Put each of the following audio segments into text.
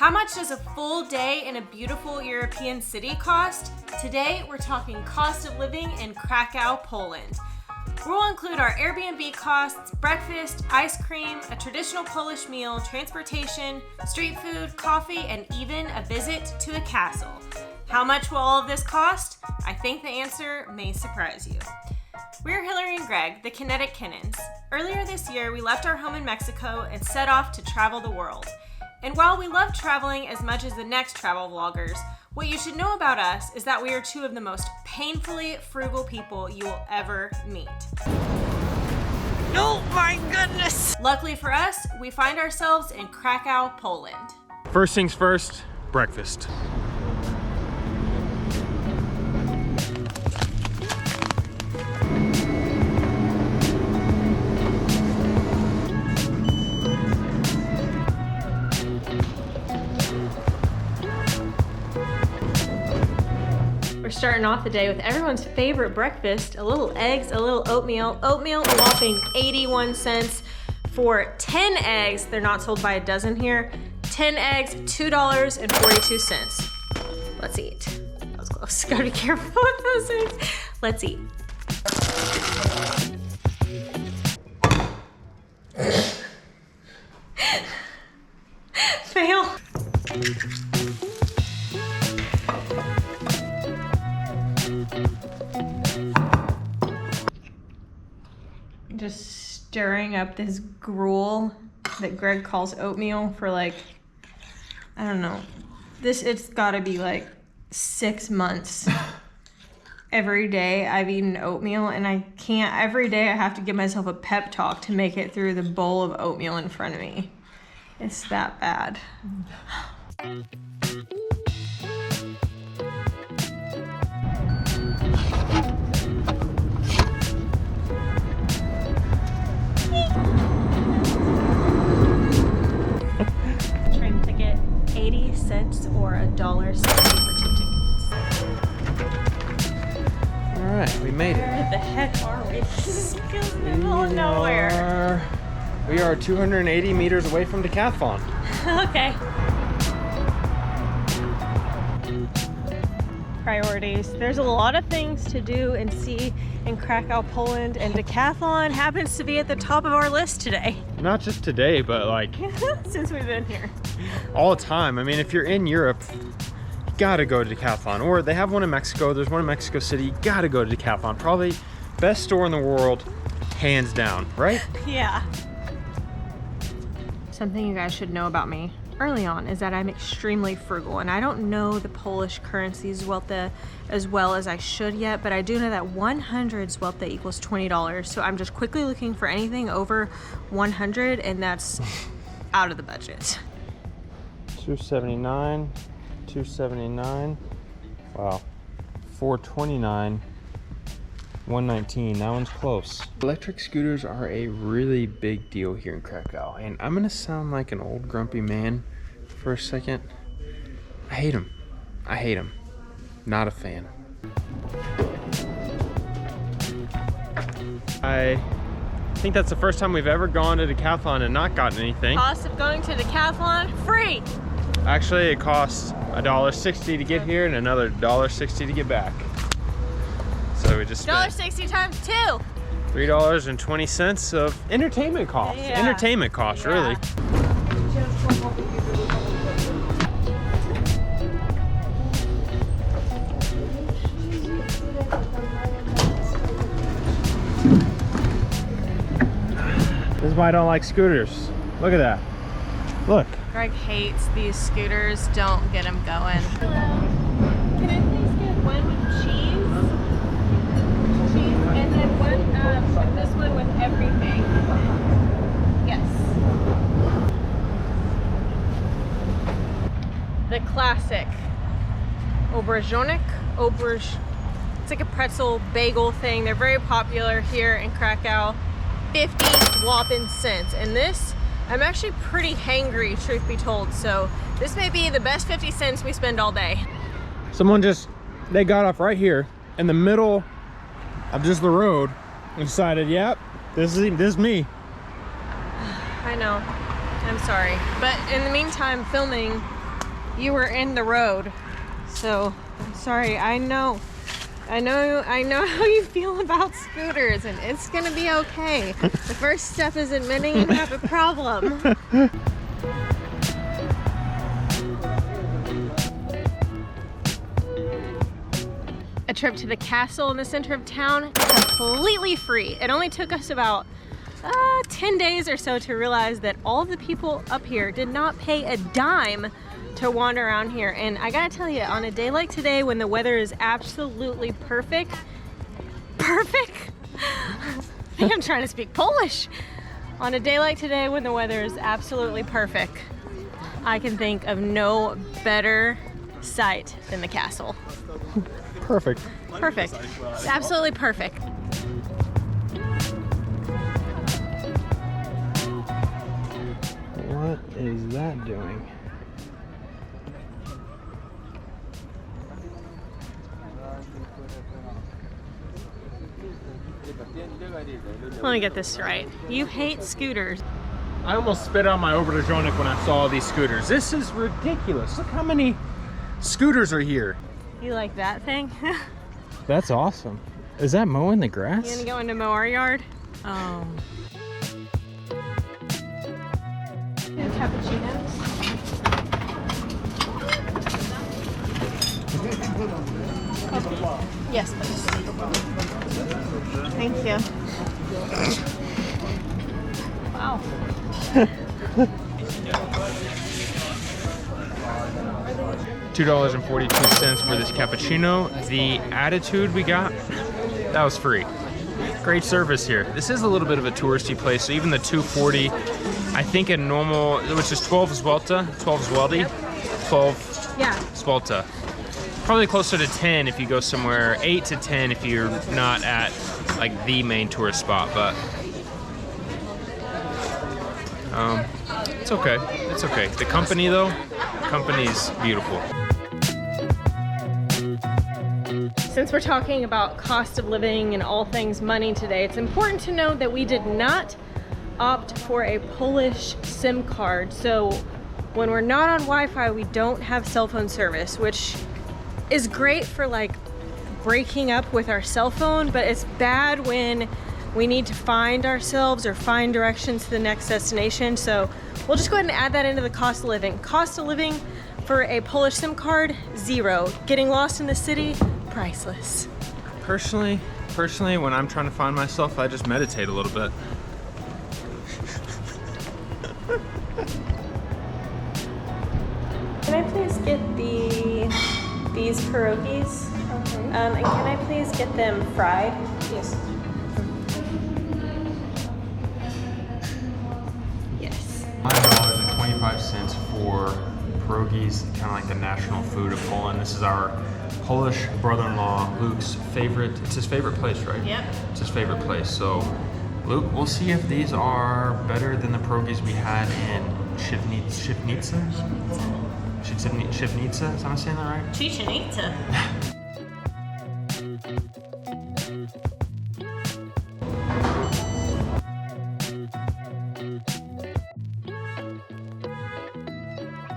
How much does a full day in a beautiful European city cost? Today, we're talking cost of living in Krakow, Poland. We'll include our Airbnb costs, breakfast, ice cream, a traditional Polish meal, transportation, street food, coffee, and even a visit to a castle. How much will all of this cost? I think the answer may surprise you. We're Hillary and Greg, the Kinetic Kennons. Earlier this year, we left our home in Mexico and set off to travel the world. And while we love traveling as much as the next travel vloggers, what you should know about us is that we are two of the most painfully frugal people you will ever meet. Oh my goodness! Luckily for us, we find ourselves in Krakow, Poland. First things first, breakfast. Starting off the day with everyone's favorite breakfast, a little eggs, a little oatmeal. Oatmeal, a whopping 81 cents for 10 eggs. They're not sold by a dozen here. 10 eggs, $2.42. Let's eat. That was close. Gotta be careful with those things. Let's eat. Fail. Just stirring up this gruel that Greg calls oatmeal for like, I don't know. It's gotta be like 6 months. Every day I've eaten oatmeal and I can't, every day I have to give myself a pep talk to make it through the bowl of oatmeal in front of me. It's that bad. Train ticket, 80 cents or $1.60 for 2 tickets. All right, we made it. Where the heck are we? This feels in the middle of nowhere. We are 280 meters away from Decathlon. Okay. Priorities. There's a lot of things to do and see in Krakow, Poland, and Decathlon happens to be at the top of our list today. Not just today, but like since we've been here. all the time. I mean, if you're in Europe, you gotta go to Decathlon. Or they have one in Mexico. There's one in Mexico City. You gotta go to Decathlon. Probably best store in the world, hands down, right? Yeah. Something you guys should know about me early on is that I'm extremely frugal, and I don't know the Polish currency zloty as well as I should yet, but I do know that 100 zloty equals $20. So I'm just quickly looking for anything over 100, and that's out of the budget. 279, 279. Wow. 429. 119, that one's close. Electric scooters are a really big deal here in Krakow, and I'm gonna sound like an old grumpy man for a second. I hate them. I hate them. Not a fan. I think that's the first time we've ever gone to Decathlon and not gotten anything. Cost of going to Decathlon, free. Actually, it costs $1.60 to get here and another $1.60 to get back. So we just spent $1.60 times 2. $3.20 of entertainment costs. Yeah. Entertainment costs, really. This is why I don't like scooters. Look at that. Look. Greg hates these scooters. Don't get him going. Can I please get one with cheese? And then one, this one with everything. Yes. The classic auberge. It's like a pretzel bagel thing. They're very popular here in Krakow. 50 whopping cents. And this, I'm actually pretty hangry, truth be told. So this may be the best 50 cents we spend all day. They got off right here in the middle of just the road and decided, yep, this is me. I know, I'm sorry. But in the meantime, filming you were in the road. So I'm sorry. I know how you feel about scooters, and it's gonna be okay. The first step is admitting you have a problem. A trip to the castle in the center of town, completely free. It only took us about 10 days or so to realize that all of the people up here did not pay a dime to wander around here. And I gotta tell you, on a day like today when the weather is absolutely perfect, I think I'm trying to speak Polish. On a day like today when the weather is absolutely perfect, I can think of no better sight than the castle. Perfect. Perfect. It's absolutely perfect. What is that doing? Let me get this right. You hate scooters. I almost spit out my overdragonic when I saw all these scooters. This is ridiculous. Look how many scooters are here. You like that thing? That's awesome. Is that mowing the grass? You gonna go into mow our yard? Oh. And cappuccinos. Yes, please. Thank you. Wow. $2.42 for this cappuccino. The attitude we got, that was free. Great service here. This is a little bit of a touristy place, so even the $2.40, I think a normal, which is 12 Złota, 12 Złoty, Yep. 12 Yeah. Złota. Probably closer to 10 if you go somewhere, 8 to 10 if you're not at like the main tourist spot, but it's okay. It's okay. The company though, the company's beautiful. Since we're talking about cost of living and all things money today, it's important to note that we did not opt for a Polish SIM card. So when we're not on Wi-Fi, we don't have cell phone service, which is great for like breaking up with our cell phone, but it's bad when we need to find ourselves or find directions to the next destination. So we'll just go ahead and add that into the cost of living. Cost of living for a Polish SIM card, $0. Getting lost in the city, priceless. Personally, when I'm trying to find myself, I just meditate a little bit. Can I please get these pierogis? Okay. And can I please get them fried? Yes. Yes. $5.25 for pierogis, kind of like the national food of Poland. This is our Polish brother-in-law, Luke's favorite. It's his favorite place, right? Yep. It's his favorite place. So, Luke, we'll see if these are better than the pierogis we had in Świdnica? Świdnica? Is I'm saying that right? Chichen Itza.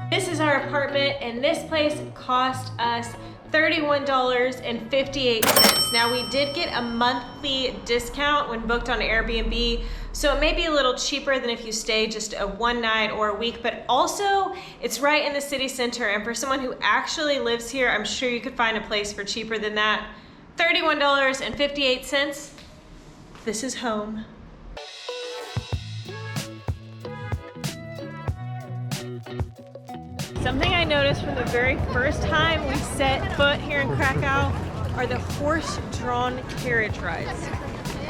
This is our apartment, and this place cost us $31.58. Now, we did get a monthly discount when booked on Airbnb, so it may be a little cheaper than if you stay just a one night or a week, but also it's right in the city center, and for someone who actually lives here, I'm sure you could find a place for cheaper than that. $31.58. This is home. Something I noticed from the very first time we set foot here in Krakow are the horse-drawn carriage rides.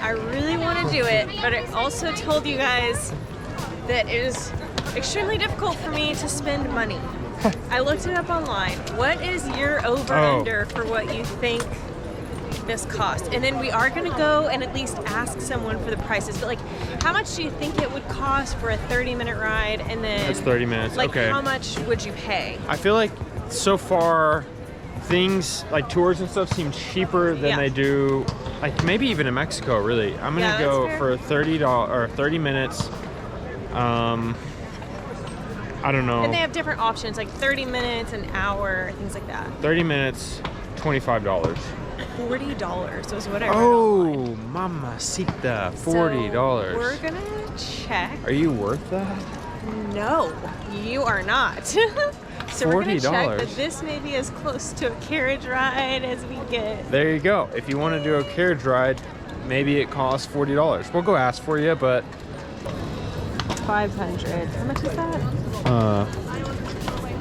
I really want to do it, but I also told you guys that it is extremely difficult for me to spend money. I looked it up online. What is your over-under for what you think this cost? And then we are going to go and at least ask someone for the prices. But like, how much do you think it would cost for a 30-minute ride? And then That's 30 minutes. like, okay. how much would you pay? I feel like so far things like tours and stuff seem cheaper than they do, like maybe even in Mexico. Really, I'm gonna go for $30 or 30 minutes. I don't know. And they have different options, like 30 minutes, an hour, things like that. 30 minutes, $25. $40 was what I read Oh, online. mamacita, $40. So we're gonna check. Are you worth that? No, you are not. So we're gonna check, $40. but this may be as close to a carriage ride as we get. There you go. If you want to do a carriage ride, maybe it costs $40. We'll go ask for you, but 500. How much is that?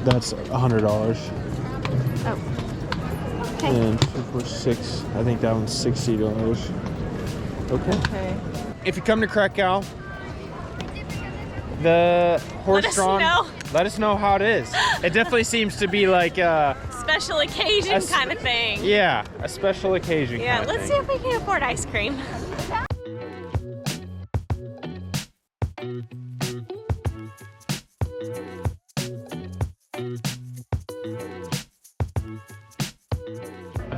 that's $100. Oh. Okay. And 2 for 6. I think that one's $60. Okay. If you come to Krakow, the horse-drawn. Let us know how it is. It definitely seems to be like a special occasion kind of thing. Yeah, a special occasion. Yeah, kind of let's thing. see if we can afford ice cream.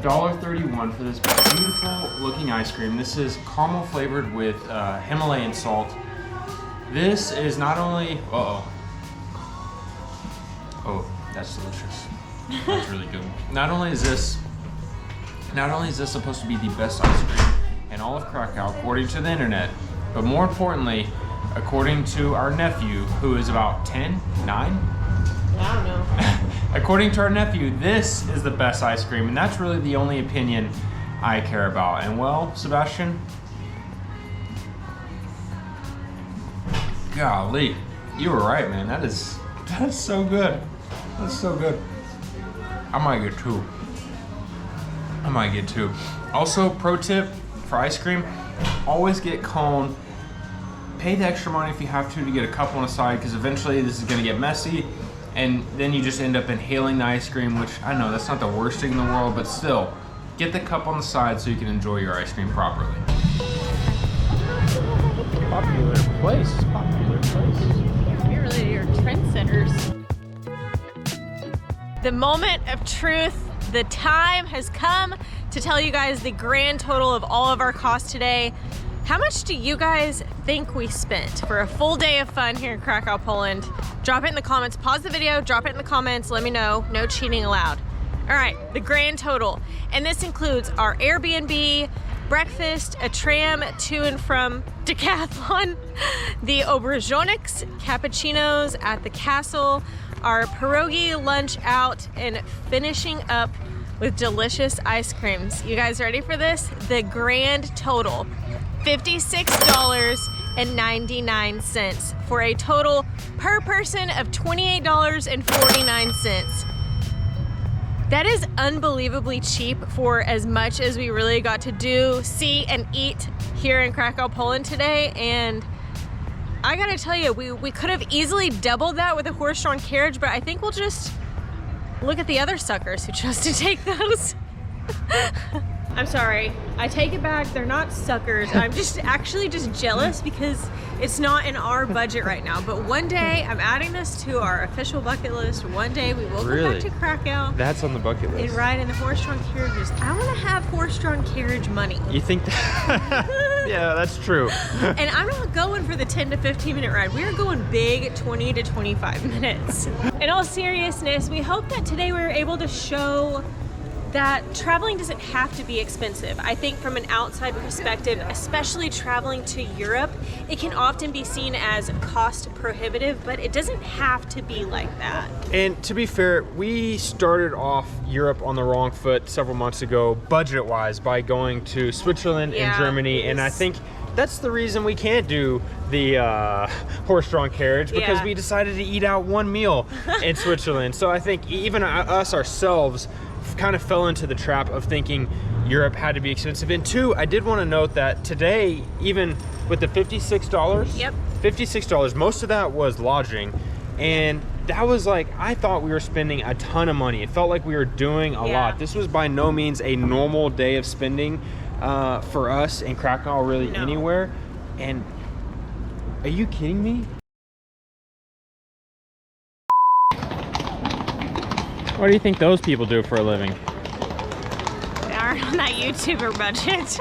$1.31 for this beautiful looking ice cream. This is caramel flavored with Himalayan salt. This is not only, oh, that's delicious. That's really good. Not only is this supposed to be the best ice cream in all of Krakow, according to the internet, but more importantly, according to our nephew, who is about 10, 9? I don't know. According to our nephew, this is the best ice cream, and that's really the only opinion I care about. And well, Sebastian, golly, you were right, man. That's so good. That's so good. I might get two. Also, pro tip for ice cream, always get cone. Pay the extra money if you have to get a cup on the side, because eventually this is gonna get messy, and then you just end up inhaling the ice cream, which I know that's not the worst thing in the world, but still, get the cup on the side so you can enjoy your ice cream properly. Popular place. You're really your trendsetters. The moment of truth, the time has come to tell you guys the grand total of all of our costs today. How much do you guys think we spent for a full day of fun here in Krakow, Poland? Drop it in the comments. Pause the video, drop it in the comments, let me know. No cheating allowed. All right, the grand total. And this includes our Airbnb, breakfast, a tram to and from Decathlon, the Oberżonics, cappuccinos at the castle, our pierogi lunch out, and finishing up with delicious ice creams. You guys ready for this? The grand total, $56.99 for a total per person of $28.49. That is unbelievably cheap for as much as we really got to do, see, and eat here in Krakow, Poland today. And I gotta tell you, we could have easily doubled that with a horse-drawn carriage, but I think we'll just look at the other suckers who chose to take those. I'm sorry, I take it back, they're not suckers. I'm actually just jealous because it's not in our budget right now. But one day, I'm adding this to our official bucket list. One day we will go back to Krakow. That's on the bucket list. And ride in the horse-drawn carriages. I want to have horse-drawn carriage money. You think that? Yeah, that's true. And I'm not going for the 10 to 15 minute ride. We are going big 20 to 25 minutes. In all seriousness, we hope that today we were able to show that traveling doesn't have to be expensive. I think from an outside perspective, especially traveling to Europe, it can often be seen as cost prohibitive, but it doesn't have to be like that. And to be fair, we started off Europe on the wrong foot several months ago, budget-wise, by going to Switzerland and Germany, and I think that's the reason we can't do the horse-drawn carriage, because we decided to eat out one meal in Switzerland. So I think even us ourselves kind of fell into the trap of thinking Europe had to be expensive. And two, I did want to note that today, even with the $56, $56, most of that was lodging. And that was like, I thought we were spending a ton of money. It felt like we were doing a lot. This was by no means a normal day of spending for us in Krakow, really anywhere. And are you kidding me? What do you think those people do for a living? They aren't on that YouTuber budget.